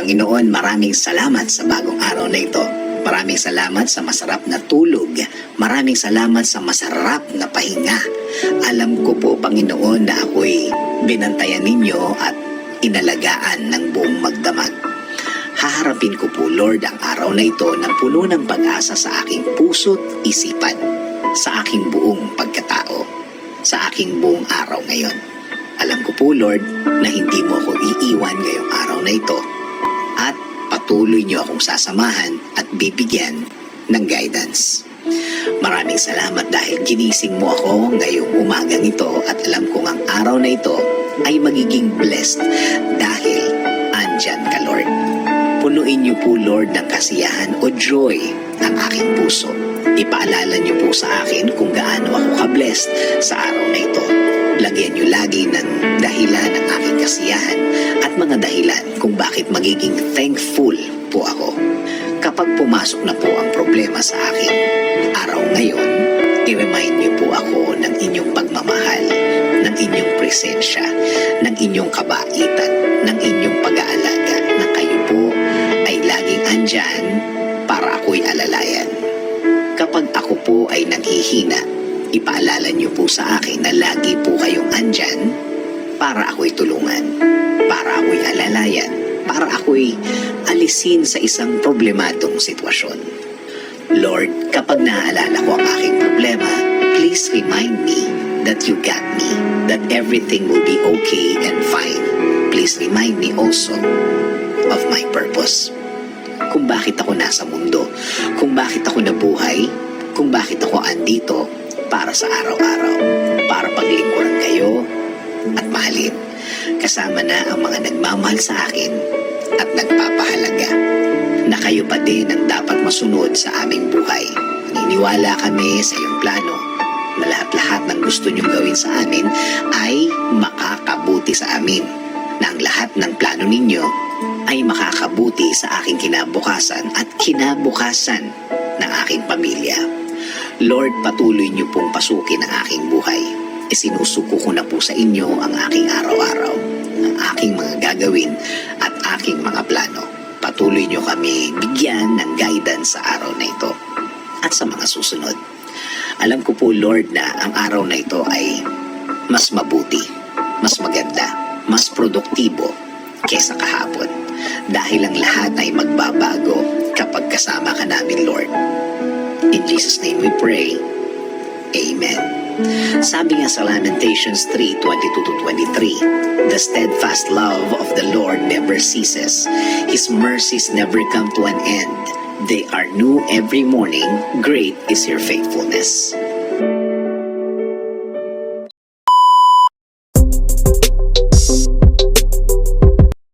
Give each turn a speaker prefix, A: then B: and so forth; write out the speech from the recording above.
A: Panginoon, maraming salamat sa bagong araw na ito. Maraming salamat sa masarap na tulog. Maraming salamat sa masarap na pahinga. Alam ko po, Panginoon, na ako'y binantayan ninyo at inalagaan ng buong magdamag. Haharapin ko po, Lord, ang araw na ito na puno ng pag-asa sa aking puso't isipan, sa aking buong pagkatao, sa aking buong araw ngayon. Alam ko po, Lord, na hindi mo ako iiwan ngayong araw na ito at patuloy niyo akong sasamahan at bibigyan ng guidance. Maraming salamat dahil ginising mo ako ngayong umagang ito at alam kong ang araw na ito ay magiging blessed dahil andyan ka, Lord. Punuin niyo po, Lord, ng kasiyahan o joy ang aking puso. Ipaalala niyo po sa akin kung gaano ako ka-blessed sa araw na ito. Lagyan niyo lagi ng dahilan ng aking kasiyahan at mga dahilan kung bakit magiging thankful po ako. Kapag pumasok na po ang problema sa akin araw ngayon, i-remind niyo po ako ng inyong pagmamahal, ng inyong presensya, ng inyong kabaitan, ng inyong pag-aalaga na kayo po ay laging andyan para ako'y alalayan. Kapag ako po ay naghihina, ipaalala niyo po sa akin na lagi po kayong andyan para ako'y tulungan, para ako'y alalayan, para ako'y alisin sa isang problemadong sitwasyon. Lord, kapag naaalala ko ang aking problema, please remind me that you got me, that everything will be okay and fine. Please remind me also of my purpose. Kung bakit ako nasa mundo, kung bakit ako nabuhay, kung bakit ako andito para sa araw-araw, para paglingkuran kayo at mahalin. Kasama na ang mga nagmamahal sa akin at nagpapahalaga na kayo pa din ang dapat masunod sa aming buhay. Naniniwala kami sa iyong plano na lahat-lahat ng gusto niyong gawin sa amin ay makakabuti sa amin, na ang lahat ng plano ninyo ay makakabuti sa aking kinabukasan at kinabukasan ng aking pamilya. Lord, patuloy niyo pong pasukin ang aking buhay. Isinusuko ko na po sa inyo ang aking araw-araw, ang aking mga gagawin at aking mga plano. Patuloy niyo kami bigyan ng guidance sa araw na ito at sa mga susunod. Alam ko po, Lord, na ang araw na ito ay mas mabuti, mas maganda, mas produktibo kesa kahapon. Dahil ang lahat ay magbabago kapag kasama ka namin, Lord. In Jesus' name we pray. Amen. Sabi nga sa Lamentations 3:22-23, the steadfast love of the Lord never ceases. His mercies never come to an end. They are new every morning. Great is your faithfulness.